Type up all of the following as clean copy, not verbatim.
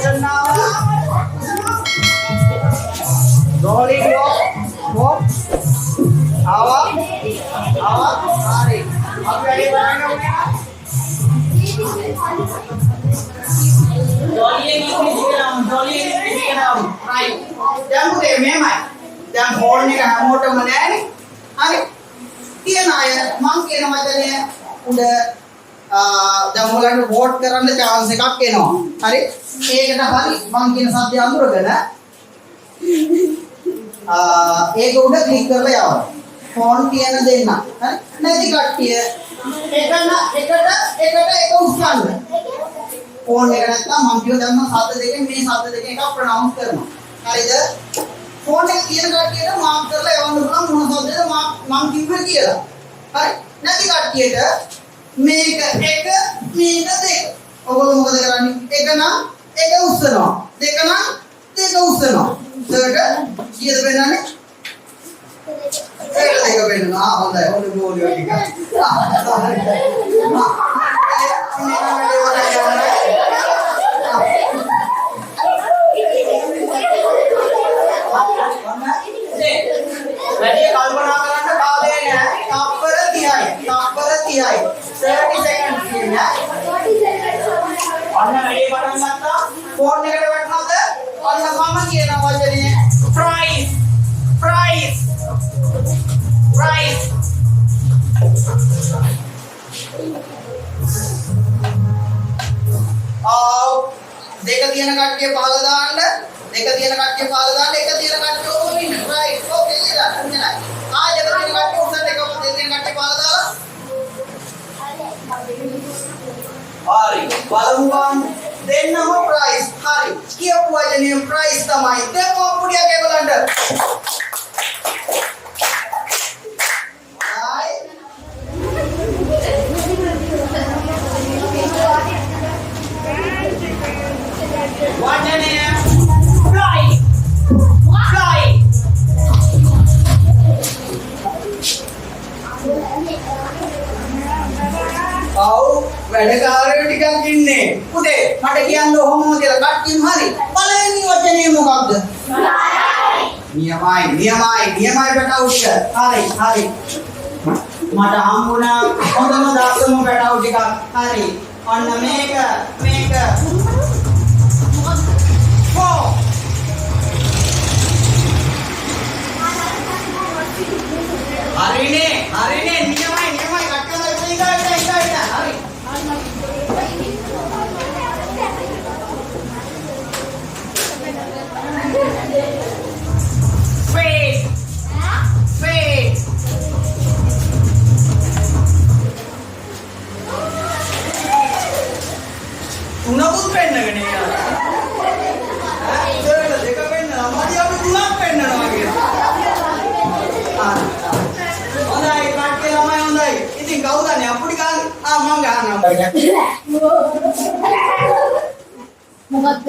Kenapa? Rolling walk. Awak. Hari. Apa yang mana punya? Dolly ini kita right. Jangan boleh memang. Jangan hold ni kan motor mana ni? Hari. Dia nak mangkin macam ni. Udah දැන් ඔයාලට vote කරන්න chance එකක් එනවා. හරි? ඒකට හරි මං කියන සත්‍ය අඳුරගෙන ඒක උඩ ක්ලික් කරලා යවන්න. ෆෝන් කියන දෙන්න. හරි? නැති කට්ටිය එකට උස්සන්න. ෆෝන් එක නැත්නම් මං කියව දැන් මම සද්ද දෙකෙන් මේ සද්ද දෙකෙන් එකක් ප්‍රොනවුන්ස් කරනවා. හරිද? ෆෝන් එක කියන කට්ටියට මාක් කරලා යවන්න පුළුවන් මොන සද්දද මං කිව්වේ කියලා. හරි? නැති කට්ටියට මේක එක මේක දෙක. ඔයගොල්ලෝ මොකද කරන්නේ? එක නම් එක උස්සනවා. දෙක නම් දෙක උස්සනවා. ඒකට කීයද වෙනන්නේ? ඒක වෙනවා. හොඳයි. ඔන්න ගෝලියෝ ටික. වැඩි කල්පනා කරන්න කාලය නැහැ. තප්පර 30යි. 30 seconds කියන්නේ. අන්න වැඩි පටන් ගත්තා. ෆෝන් එකට වැටුණාද? අන්න මම කියන වචනේ price. දෙක තියෙන කට්ටිය පහල දාන්න. එක තියෙන කට්ටිය ඕක ඉන්න. right. ඕකේ ඉලා. නෑ. ආයෙ දෙක තියෙන කට්ටිය උසට එක දෙක තියෙන කට්ටිය පහල දාලා. හරි. බලමුකම් දෙන්නම price. හරි. කියපු වචනේ price තමයි. දෙමු අපුඩියක් ඒගොල්ලන්ට. වචනේ price. වැඩකාරයෝ ටිකක් ඉන්නේ. පුතේ මට කියන්න ඔහොමම කියලා කට්ටියම හරි. පළවෙනි වචනේ මොකක්ද? නියමයි පැටවුෂ. හරි. මට හම්බුණා හොඳම දක්ෂම පැටවු ටිකක්. හරි. ඔන්න මේක. ෆෝ. හරිනේ. නියමයි කට්ටියම ඉඳලා හරි. Face. උනපුත් පෙන්නගෙන ඉන්නවා. දෙක පෙන්නනවා. මඩිය අපි තුනක් පෙන්නනවා කියලා. හොඳයි කට්ටිය ළමයි හොඳයි. ඉතින් කවුදන්නේ අපුඩි ගාන්නේ? මම ගන්නවා. මොකද්ද?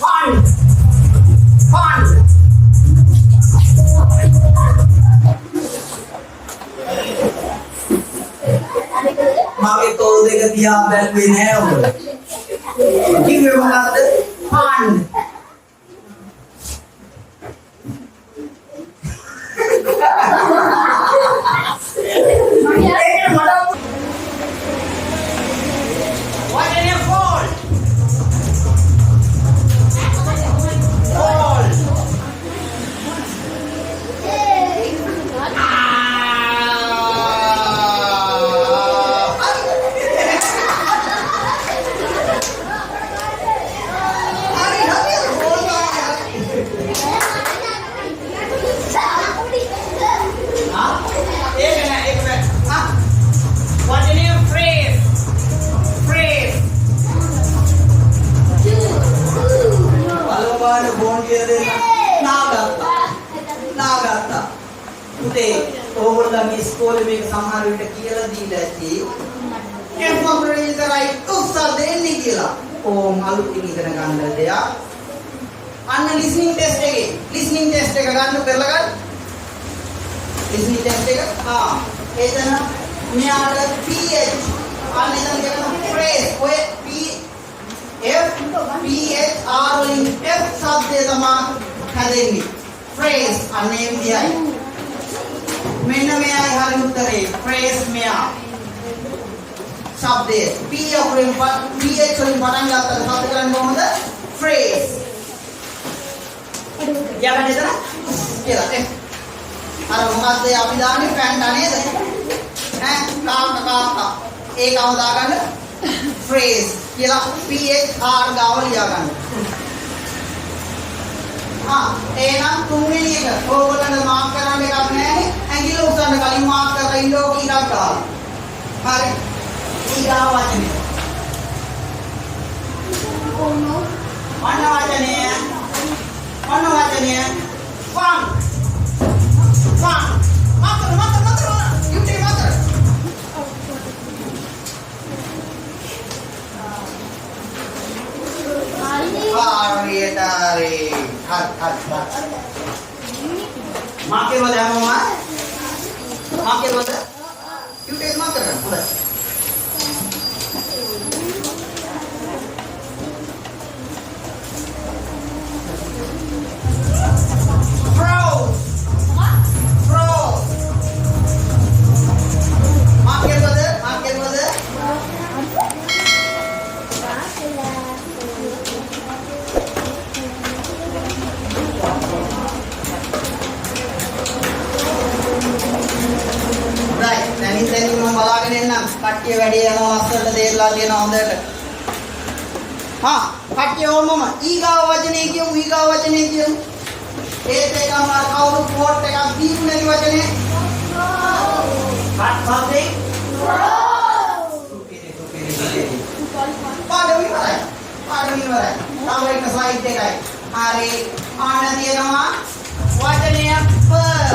Fun. මගේ තෝල් දෙක තියා බැලුවේ නෑ ඔබ. කිව්වේ මොකද්ද? Fun. ඕගොල්ලන්ගේ ඉස්කෝලේ මේක සමහර විට කියලා දීලා ඇති. එම්පොරේ ඉදරයි උත්සාහ දෙන්නේ කියලා. ඕම් අලුතින් ඉගෙන ගන්න දෙයක්. අන්න listening test එක ගන්න කරලා ගන්න. listening test එක එතන මෙයාට PH අන්න එතන කියනවා phrase. ඔය PHR වලින් F શબ્දය තමයි හැදෙන්නේ. phrase අන්න ඒ විදියයි. මෙන්න මෙයයි හරි උත්තරේ. phrase මෙයා. શબ્දය PH වලින් පටන් ගත්තට શબ્ද කරන්නේ කොහොමද? phrase. යවන්න එතන කියලා. අර මොකද්ද අපි දාන්නේ පැන්ටා නේද? ඈ කාකා ඒ කව දාගන්න phrase කියලා PHR ගාව ලියා ගන්න. එහෙනම් තුන්වෙනි එක ඕගොල්ලන්ට මාක් කරන්න එකක් නැහැනේ. ඇඟිල්ල උස්සන්න කලින් මාක් කරලා ඉන්නෝ කීයක් ගාව. හරි. ඊගාව වචනේ. මොන වචනය? Fun. Mater. You take mater. Hari. Hat. Makin boleh mama? Makin boleh? You take mater kan? Boleh. දැන් මම බලාගෙන ඉන්නම් කට්ටිය වැඩි යනවා ලස්සනට දේරලා තියෙනවා හොඳට. කට්ටිය ඕමම ඊගාව වචනේ කියමු. ඒත් එකම කවුරු කෝට් එකක් දීපු නැති වචනේ. හත් පාඩම ඉවරයි. තව එක ස්ලයිඩ් එකයි. හරි. ආන තියෙනවා වචනය per.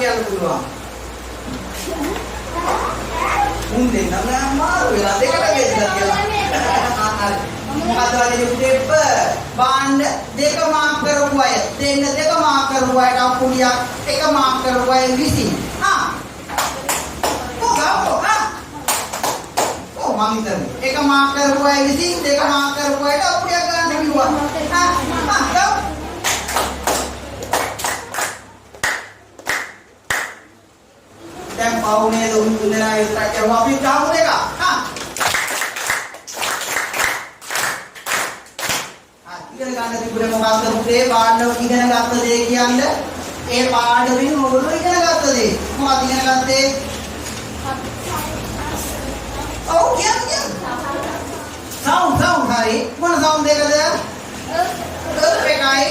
කියන්න පුළුවන්. මුන් දෙන්නම අමාරු වෙලා දෙකට බෙදලා කියලා. මොකද වගේ දෙප්ප බාණ්ඩ දෙක මාක් කරපු අය දෙන්න දෙක මාක් කරපු අයට අකුලියක් එක මාක් කරපු අය 20. මම හිතන්නේ එක මාක් කරපු අය 20 දෙක මාක් කරපු අයට අකුලියක් ගන්න කිව්වා. ගාව. දැන් පවුනේ දුන් දෙනා ඉස්සරහ කරමු අපි ගාමු දෙක. ඉගෙන ගන්න තිබුණේ මොකක්ද පුතේ? පාඩම ඉගෙන ගත්ත දේ කියන්නේ ඒ පාඩමින් ඔයගොල්ලෝ ඉගෙන ගත්ත දේ. මොකක්ද ඉගෙන ගත්තේ? ඔව් කියන්නේ. සවුන්ඩ් හරි. මොන සවුන්ඩ් එකද? එකයි.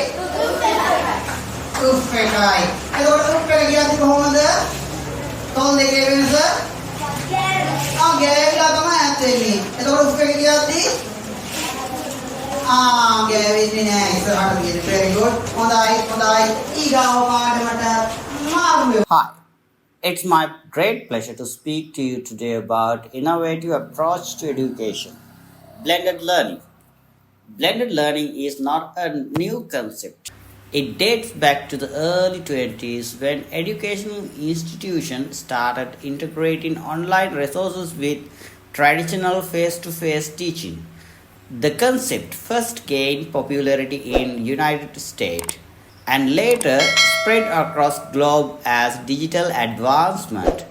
එකයි. එතකොට එක කියන්නේ කොහොමද? තෝල් දෙකේ වෙනස ගෑවිලා තමයි ඇත්තෙන්නේ. එතකොට උස් එක කියද්දි ගෑවෙන්නේ නෑ ඉස්සරහට ගියේ. very good. හොඳයි. ඊගාව පාඩමට මාරු. Hi, it's my great pleasure to speak to you today about innovative approach to education, blended learning. Blended learning is not a new concept. It dates back to the early 20s when educational institutions started integrating online resources with traditional face-to-face teaching. The concept first gained popularity in United States and later spread across globe as digital advancement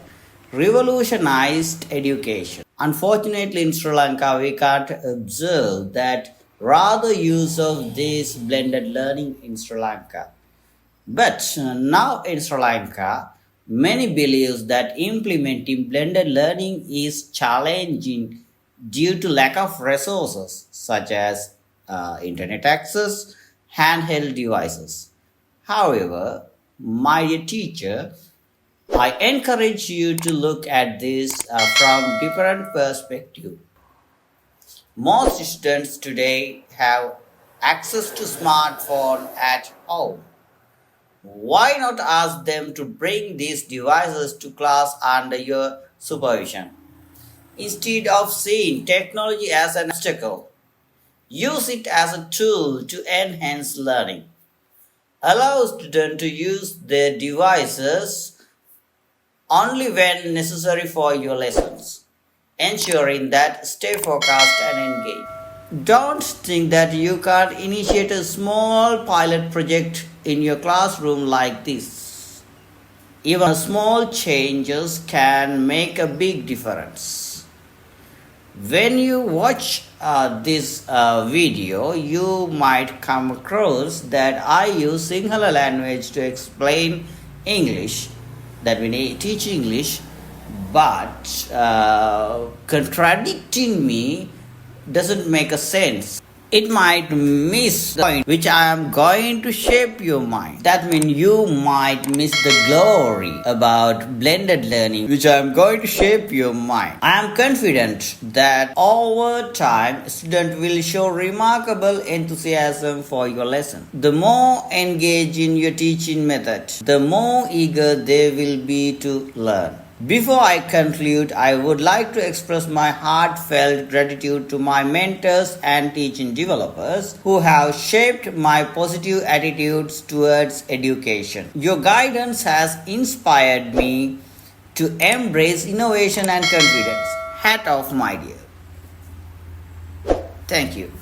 revolutionized education. Unfortunately, in Sri Lanka, we can't observe that rather use of this blended learning in Sri Lanka. But now in Sri Lanka, many believe that implementing blended learning is challenging due to lack of resources such as internet access, handheld devices. However, my dear teacher, I encourage you to look at this from different perspective. Most students today have access to smartphone at home. Why not ask them to bring these devices to class under your supervision? Instead of seeing technology as an obstacle, use it as a tool to enhance learning. Allow students to use their devices only when necessary for your lessons, ensuring that stay focused and engaged. Don't think that you can't initiate a small pilot project in your classroom like this. Even small changes can make a big difference. When you watch this video, you might come across that I use Sinhala language to explain English, that we teach English, but contradicting me doesn't make a sense. It might miss the point which I am going to shape your mind. That means you might miss the glory about blended learning which I am going to shape your mind. I am confident that over time students will show remarkable enthusiasm for your lesson. The more engaged in your teaching method, the more eager they will be to learn. Before I conclude, I would like to express my heartfelt gratitude to my mentors and teaching developers who have shaped my positive attitudes towards education. Your guidance has inspired me to embrace innovation and confidence. Hat off, my dear. Thank you.